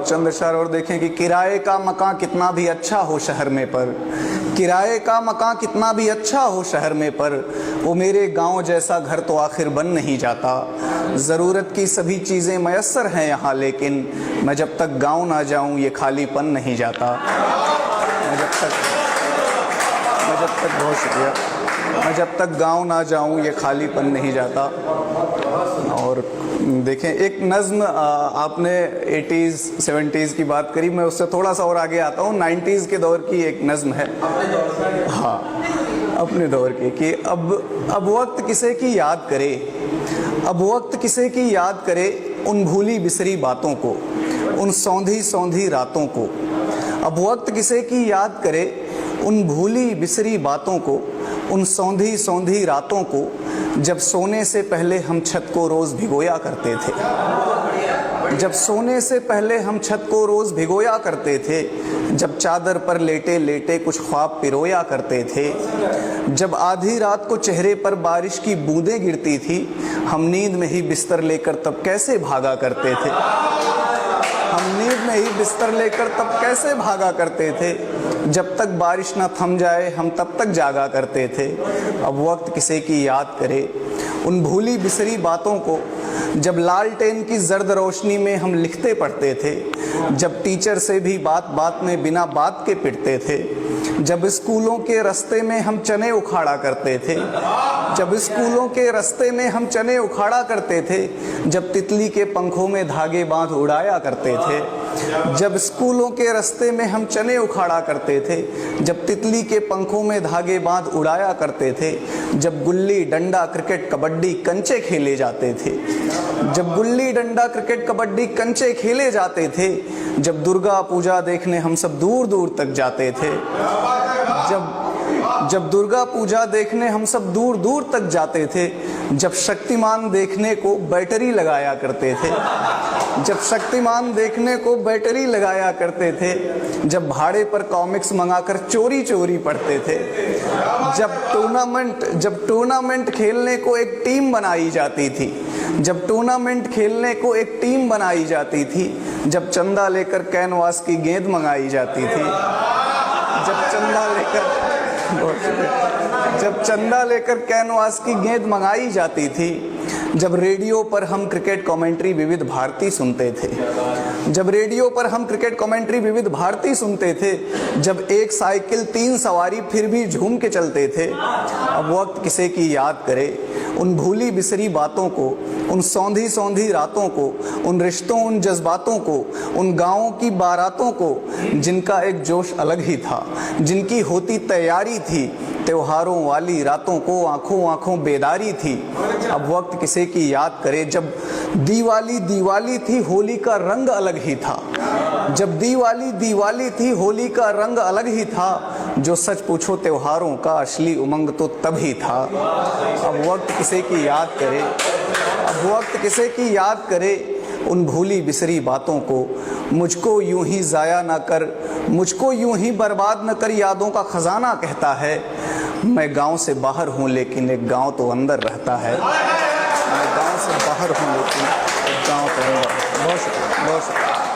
चंद अशआर और देखें कि किराए का मकान कितना भी अच्छा हो शहर में पर, किराए का मकान कितना भी अच्छा हो शहर में पर, वो मेरे गांव जैसा घर तो आखिर बन नहीं जाता। ज़रूरत की सभी चीज़ें मयस्सर हैं यहाँ, लेकिन मैं जब तक गांव ना जाऊँ ये खालीपन नहीं जाता। बहुत शुक्रिया। मैं जब तक गांव ना जाऊं ये खालीपन नहीं जाता। और देखें एक नज़्म, आपने 80s 70s की बात करी, मैं उससे थोड़ा सा और आगे आता हूँ। 90s के दौर की एक नज़्म है, हाँ अपने दौर की, कि अब वक्त किसे की याद करे, अब वक्त किसे की याद करे, उन भूली बिसरी बातों को, उन सौंधी सौंधी रातों को। अब वक्त किसे की याद करे, उन भूली बिसरी बातों को, उन सौंधी सौंधी रातों को, जब सोने से पहले हम छत को रोज़ भिगोया करते थे, जब सोने से पहले हम छत को रोज़ भिगोया करते थे, जब चादर पर लेटे लेटे कुछ ख्वाब पिरोया करते थे, जब आधी रात को चेहरे पर बारिश की बूंदें गिरती थी, हम नींद में ही बिस्तर लेकर तब कैसे भागा करते थे, हम नींद में ही बिस्तर लेकर तब कैसे भागा करते थे, जब तक बारिश ना थम जाए हम तब तक जागा करते थे। अब वक्त किसे की याद करे, उन भूली बिसरी बातों को, जब लालटेन की जर्द रोशनी में हम लिखते पढ़ते थे, जब टीचर से भी बात बात में बिना बात के पिटते थे, जब स्कूलों के रास्ते में हम चने उखाड़ा करते थे, जब स्कूलों के रास्ते में हम चने उखाड़ा करते थे, जब तितली के पंखों में धागे बांध उड़ाया करते थे, जब स्कूलों के रास्ते में हम चने उखाड़ा करते थे, जब तितली के पंखों में धागे बांध उड़ाया करते थे, जब गुल्ली डंडा क्रिकेट कबड्डी कंचे खेले जाते थे, जब गुल्ली डंडा क्रिकेट कबड्डी कंचे खेले जाते थे, जब दुर्गा पूजा देखने हम सब दूर दूर तक जाते थे, जब दुर्गा पूजा देखने हम सब दूर दूर तक जाते थे, जब शक्तिमान देखने को बैटरी लगाया करते थे, जब शक्तिमान देखने को बैटरी लगाया करते थे, जब भाड़े पर कॉमिक्स मंगाकर चोरी चोरी पढ़ते थे, जब टूर्नामेंट खेलने को एक टीम बनाई जाती थी, जब टूर्नामेंट खेलने को एक टीम बनाई जाती थी, जब चंदा लेकर कैनवास की गेंद मंगाई जाती थी, जब चंदा लेकर कैनवास की गेंद मंगाई जाती थी, जब रेडियो पर हम क्रिकेट कमेंट्री विविध भारती सुनते थे, जब रेडियो पर हम क्रिकेट कमेंट्री विविध भारती सुनते थे, जब एक साइकिल 3 सवारी फिर भी झूम के चलते थे। अब वक्त किसे की याद करे, उन भूली बिसरी बातों को, उन सौंधी सौंधी रातों को, उन रिश्तों उन जज्बातों को, उन गाँवों की बारातों को, जिनका एक जोश अलग ही था, जिनकी होती तैयारी थी, त्योहारों वाली रातों को आंखों आंखों बेदारी थी। अब वक्त किसे की याद करे, जब दीवाली थी होली का रंग अलग ही था, जब दीवाली थी होली का रंग अलग ही था, जो सच पूछो त्योहारों का असली उमंग तो तब ही था। अब वक्त किसे की याद करे, अब वक्त किसे की याद करे, उन भूली बिसरी बातों को, मुझको यूं ही ज़ाया ना कर, मुझको यूं ही बर्बाद न कर, यादों का खजाना कहता है। मैं गांव से बाहर हूं लेकिन एक गांव तो अंदर रहता है, मैं गांव से बाहर हूं लेकिन एक गांव तो अंदर। बहुत शुक्रिया, बहुत शुक्रिया।